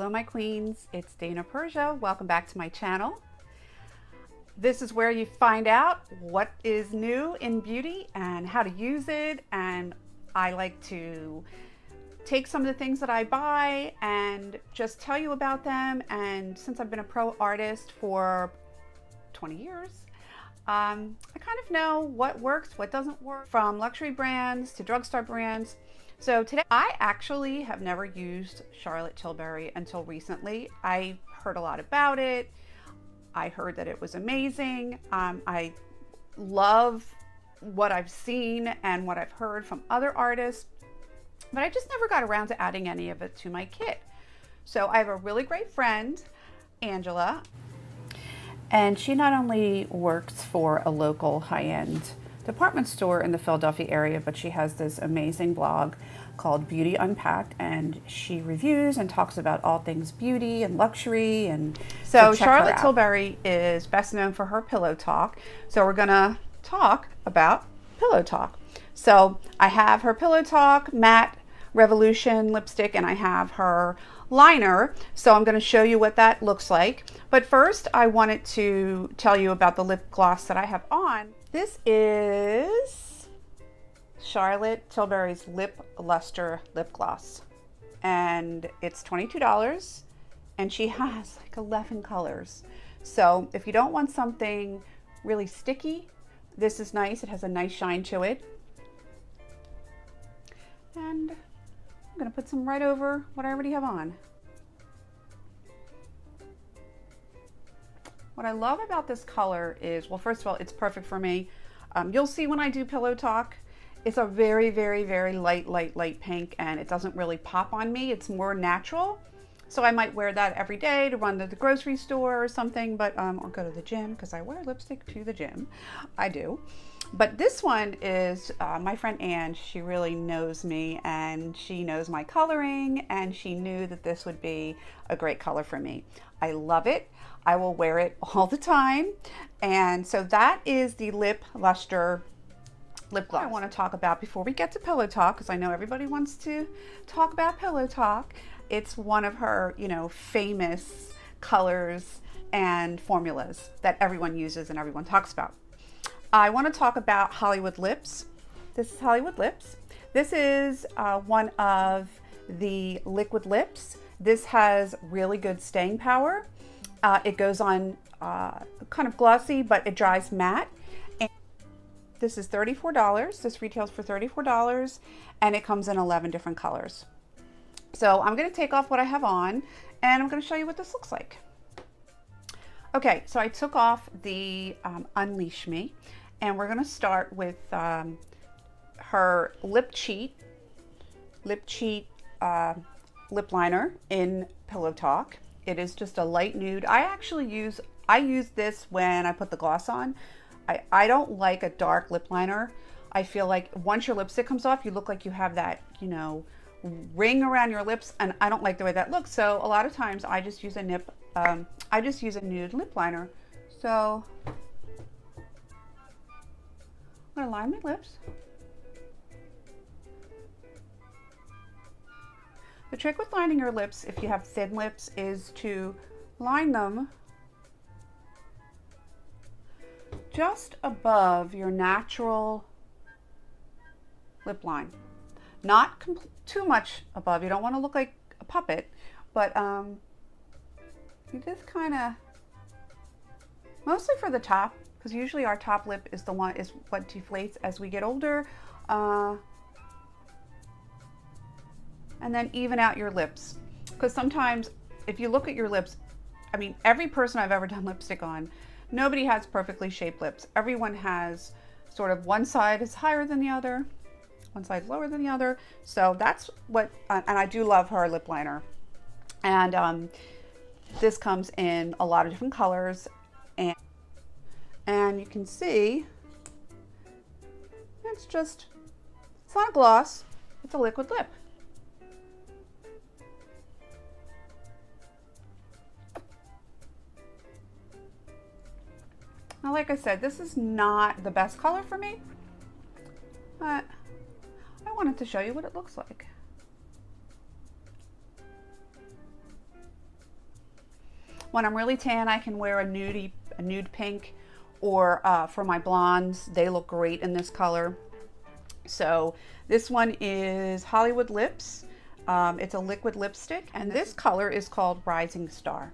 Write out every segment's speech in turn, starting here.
Hello my queens, it's Dana Persia. Welcome back to my channel. This is where you find out what is new in beauty and how to use it, and I like to take some of the things that I buy and just tell you about them. And since I've been a pro artist for 20 years, I kind of know what works, what doesn't work, from luxury brands to drugstore brands. So today, I actually have never used Charlotte Tilbury until recently. I heard a lot about it. I heard that it was amazing. I love what I've seen and what I've heard from other artists, but I just never got around to adding any of it to my kit. So I have a really great friend, Angela, and she not only works for a local high-end department store in the Philadelphia area, but she has this amazing blog called Beauty Unpacked, and she reviews and talks about all things beauty and luxury. And so Charlotte Tilbury is best known for her pillow talk. So we're gonna talk about pillow talk. So I have her pillow talk matte Revolution lipstick, and I have her liner. So I'm going to show you what that looks like. But first, I wanted to tell you about the lip gloss that I have on. This is Charlotte Tilbury's Lip Lustre lip gloss, and it's $22, and she has like 11 colors. So if you don't want something really sticky, this is nice. It has a nice shine to it. And I'm going to put some right over what I already have on. What I love about this color is, well, first of all, it's perfect for me. You'll see when I do pillow talk, it's a very, very, very light pink, and it doesn't really pop on me. It's more natural. So I might wear that every day to run to the grocery store or something, but or go to the gym, because I wear lipstick to the gym. I do. But this one is my friend Anne. She really knows me, and she knows my coloring, and she knew that this would be a great color for me. I love it. I will wear it all the time. And so that is the Lip Lustre lip gloss I want to talk about before we get to pillow talk, because I know everybody wants to talk about pillow talk. It's one of her, famous colors and formulas that everyone uses and everyone talks about. I want to talk about Hollywood Lips. This is Hollywood Lips. This is one of the liquid lips. This has really good staying power. It goes on kind of glossy, but it dries matte. And this is $34. This retails for $34, and it comes in 11 different colors. So I'm going to take off what I have on, and I'm going to show you what this looks like. Okay, so I took off the Unleash Me, and we're going to start with her Lip Cheat lip liner in Pillow Talk. It is just a light nude. I use this when I put the gloss on. I don't like a dark lip liner. I feel like once your lipstick comes off, you look like you have that, ring around your lips, and I don't like the way that looks. So a lot of times I just use a nude lip liner. So I'm gonna line my lips. The trick with lining your lips, if you have thin lips, is to line them just above your natural lip line. Not too much above. You don't want to look like a puppet, but you just kind of, mostly for the top, because usually our top lip is what deflates as we get older. And then even out your lips, because sometimes if you look at your lips, I mean, every person I've ever done lipstick on, nobody has perfectly shaped lips. Everyone has sort of one side is higher than the other, one side is lower than the other. So that's what, and I do love her lip liner. And this comes in a lot of different colors, and you can see it's not a gloss, it's a liquid lip. Now, like I said, this is not the best color for me, but I wanted to show you what it looks like. when I'm really tan, I can wear a nude pink, or for my blondes, they look great in this color. So this one is Hollywood Lips. It's a liquid lipstick, and this color is called Rising Star.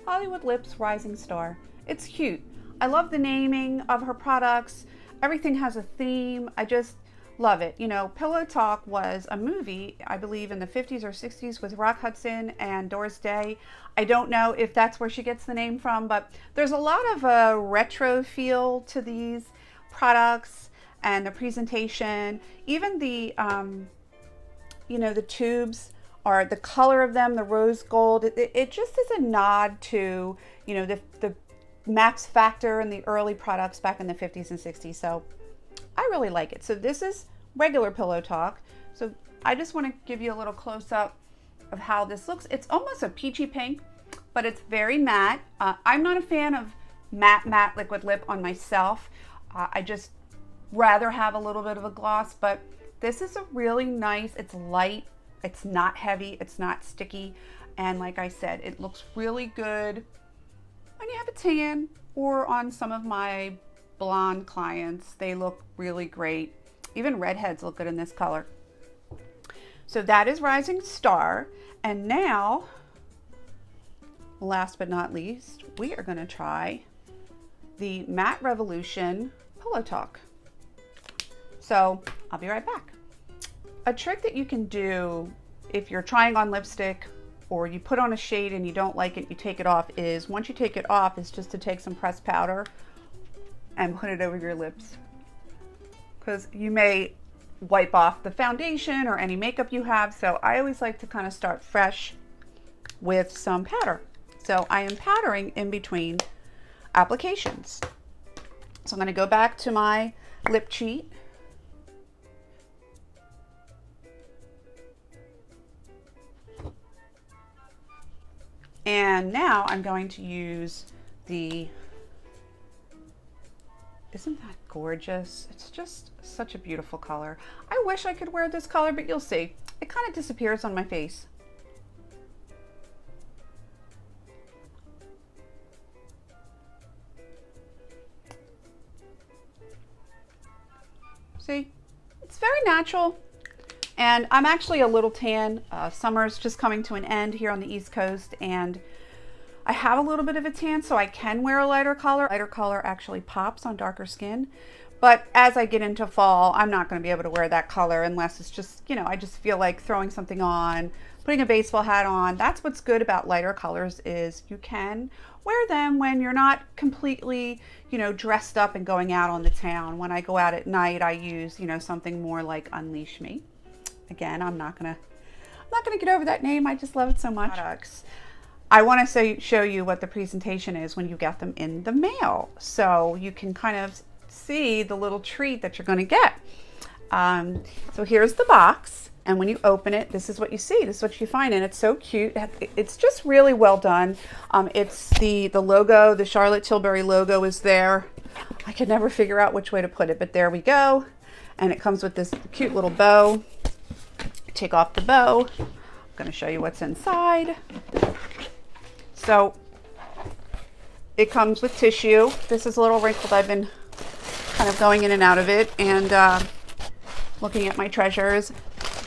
Hollywood Lips Rising Star. It's cute. I love the naming of her products. Everything has a theme. I just love it. You know, Pillow Talk was a movie, I believe in the 50s or 60s, with Rock Hudson and Doris Day. I don't know if that's where she gets the name from, but there's a lot of a retro feel to these products and the presentation. Even the, you know, the tubes, or the color of them, the rose gold, it just is a nod to, you know, the max factor in the early products back in the 50s and 60s. So I really like it. So this is regular Pillow Talk. So I just want to give you a little close up of how this looks. It's almost a peachy pink, but it's very matte. I'm not a fan of matte liquid lip on myself. I just rather have a little bit of a gloss, but this is a really nice, it's light, it's not heavy, it's not sticky. And like I said, it looks really good when you have a tan, or on some of my blonde clients, they look really great. Even redheads look good in this color. So that is Rising Star. And now, last but not least, we are going to try the Matte Revolution Pillow Talk. So I'll be right back. A trick that you can do if you're trying on lipstick, or you put on a shade and you don't like it, you take it off, is once you take it off, is just to take some pressed powder and put it over your lips, because you may wipe off the foundation or any makeup you have. So I always like to kind of start fresh with some powder. So I am powdering in between applications. So I'm going to go back to my lip cheat. And now I'm going to use the, isn't that gorgeous? It's just such a beautiful color. I wish I could wear this color, but you'll see. It kind of disappears on my face. See, it's very natural. And I'm actually a little tan. Summer's just coming to an end here on the East Coast, and I have a little bit of a tan, so I can wear a lighter color. Lighter color actually pops on darker skin. But as I get into fall, I'm not going to be able to wear that color unless it's just, you know, I just feel like throwing something on, putting a baseball hat on. That's what's good about lighter colors, is you can wear them when you're not completely, you know, dressed up and going out on the town. When I go out at night, I use, you know, something more like Unleash Me. Again, I'm not gonna get over that name. I just love it so much. Products. I want to show you what the presentation is when you get them in the mail, so you can kind of see the little treat that you're going to get. So here's the box, and when you open it, this is what you see. This is what you find, and it's so cute. It's just really well done. It's the logo, the Charlotte Tilbury logo is there. I could never figure out which way to put it, but there we go. And it comes with this cute little bow. Take off the bow. I'm going to show you what's inside. So it comes with tissue. This is a little wrinkled. I've been kind of going in and out of it and looking at my treasures.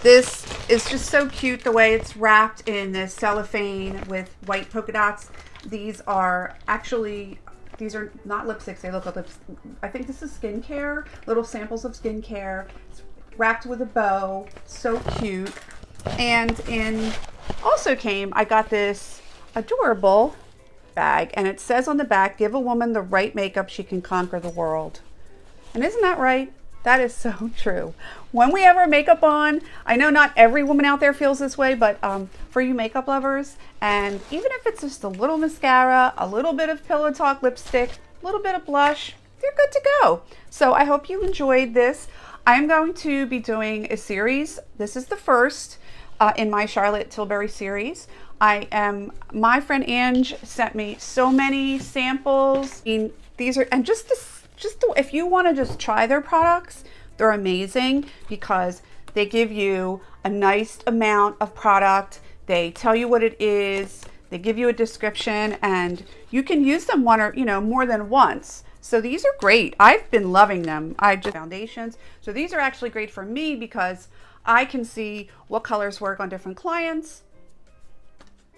This is just so cute, the way it's wrapped in this cellophane with white polka dots. These are actually, these are not lipsticks. They look like lips. I think this is skincare, little samples of skincare. It's wrapped with a bow, so cute. And in also came, I got this adorable bag, and it says on the back, give a woman the right makeup, she can conquer the world. And isn't that right? That is so true. When we have our makeup on, I know not every woman out there feels this way, but for you makeup lovers, and even if it's just a little mascara, a little bit of Pillow Talk lipstick, a little bit of blush, you're good to go. So I hope you enjoyed this. I'm going to be doing a series. This is the first in my Charlotte Tilbury series. My friend Ange sent me so many samples. I mean, these are, and if you want to just try their products, they're amazing because they give you a nice amount of product. They tell you what it is. They give you a description, and you can use them one or, more than once. So these are great. I've been loving them. I just foundations. So these are actually great for me because I can see what colors work on different clients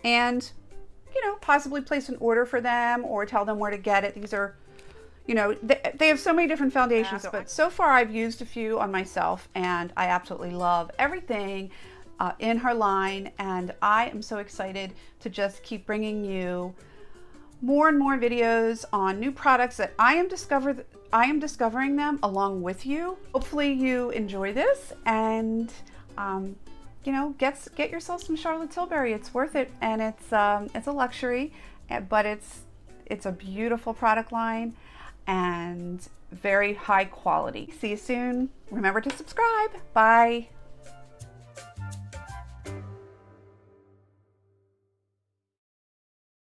and, possibly place an order for them or tell them where to get it. These are, they have so many different foundations, but so far I've used a few on myself and I absolutely love everything in her line. And I am so excited to just keep bringing you more and more videos on new products that I am discovering them along with you. Hopefully you enjoy this and get yourself some Charlotte Tilbury. It's worth it, and it's a luxury, but it's a beautiful product line and very high quality. See you soon. Remember to subscribe. Bye.